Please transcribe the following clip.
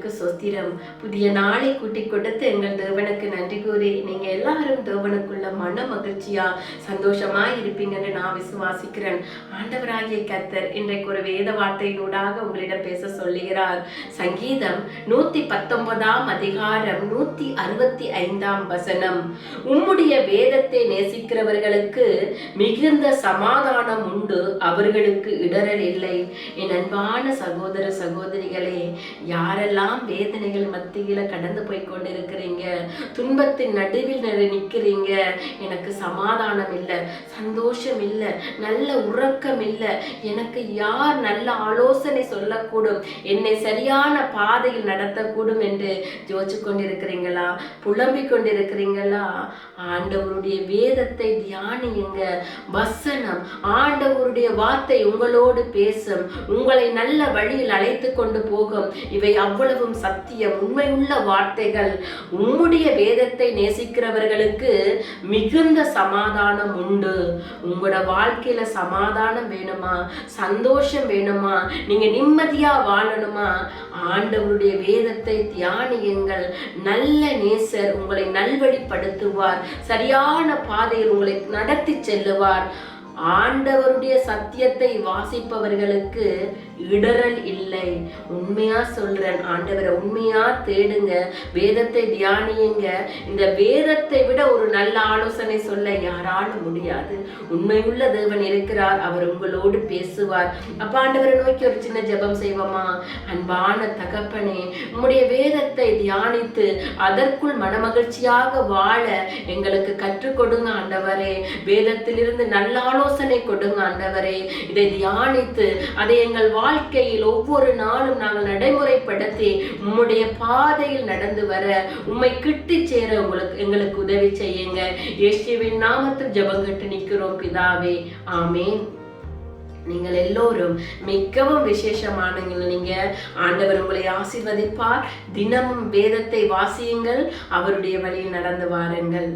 நாமத்துக்கு சொஸ்திரம். புதிய நாளை கூட்டிக் கொடுத்து எங்கள் தேவனுக்கு நன்றி கூறி நீங்க எல்லாரும் தேவனுக்குள்ள மன மகிழ்ச்சியா சந்தோஷமா இருப்பீங்கன்னு நான் விசுவாசிக்கிறேன். ஆண்டவராகிய கர்த்தர் இன்றைக்கு ஒரு வேத வார்த்தையினூடாக உங்களிடம் பேச சொல்லுகிறார். சங்கீதம் 119 அதிகாரம் 165 வசனம். உம்முடைய வேதத்தை நேசிக்கிறவர்களுக்கு மிகுந்த சமாதானம் உண்டு, அவர்களுக்கு இடரல் இல்லை. என் அன்பான சகோதர சகோதரிகளே, யாரெல்லாம் வேதனைகள் மத்தியில கடந்து போய் கொண்டிருக்கிறீங்க, துன்பத்தின் நடுவில் நிற்கிறீங்க, எனக்கு சமாதானம் இல்லை, சந்தோஷம் இல்லை, நல்ல உறக்கம் இல்லை, எனக்கு யார் நல்ல ஆலோசனை சொல்லக்கூடும், என்னை சரியான பாதையில் நடத்தக்கூடும் என்று யோசிச்சு கொண்டிருக்கிறீங்களா? புலம்பிக் கொண்டிருக்கிறீங்களா? ஆண்டவருடைய வேதத்தை தியானியுங்க. வசனம், ஆண்டவருடைய வார்த்தை உங்களோடு பேசும், உங்களை நல்ல வழியில் அழைத்து கொண்டு போகும். இவை அவ்வளவும் சத்தியம், உண்மையுள்ள வார்த்தைகள். உம்முடைய வேதத்தை நேசிக்கிறவர்களுக்கு மிகுந்த சமாதானம் உண்டு. உங்களோட வாழ்க்கையில சமாதானம் வேணுமா, சந்தோஷம் வேணுமா, நீங்க நிம்மதியா வாழணுமா? ஆண்டவருடைய வேதத்தை தியானியுங்கள். நல்ல நேசர் உங்களை நல்வழிப்படுத்துவார், சரியான பாதையில் உங்களை நடத்தி செல்லுவார். ஆண்டவருடைய சத்தியத்தை வாசிப்பவர்களுக்கு இடரல் இல்லை. உண்மையா சொல்றேன், ஆண்டவரை உண்மையா தேடுங்க, வேதத்தை தியானியுங்க. இந்த வேதத்தை விட ஒரு நல்ல ஆலோசனை சொல்ல யாராலும் முடியாது. உண்மையுள்ள தேவன் இருக்கிறார், அவர் உங்களோடு பேசுவார். அப்ப ஆண்டவரை நோக்கி ஒரு சின்ன ஜெபம் செய்வோமா? அன்பான தகப்பனே, உம்முடைய வேதத்தை தியானித்து அதற்குள் மனமகிழ்ச்சியாக வாழ எங்களுக்கு கற்றுக் கொடுங்க ஆண்டவரே. வேதத்திலிருந்து நல்ல ஆலோசனை கொடுங்க ஆண்டவரே. இதை தியானித்து அதை எங்கள் வாழ்க்கையில் ஒவ்வொரு நாளும் நாங்கள் நடைமுறைப்படுத்தி உம்முடைய பாதையில் நடந்து வர, உம்மை கிட்டி சேர எங்களுக்கு உதவி செய்யுங்க. இயேசுவின் நாமத்தில் ஜெபம் கேட்டு நிற்கிறோம் பிதாவே, ஆமென். நீங்கள் எல்லோரும் மிகவும் விசேஷமானவங்க. நீங்க ஆண்டவர் உங்களை ஆசீர்வதிப்பார். தினமும் வேதத்தை வாசியுங்கள், அவருடைய வழியில் நடந்து வாருங்கள்.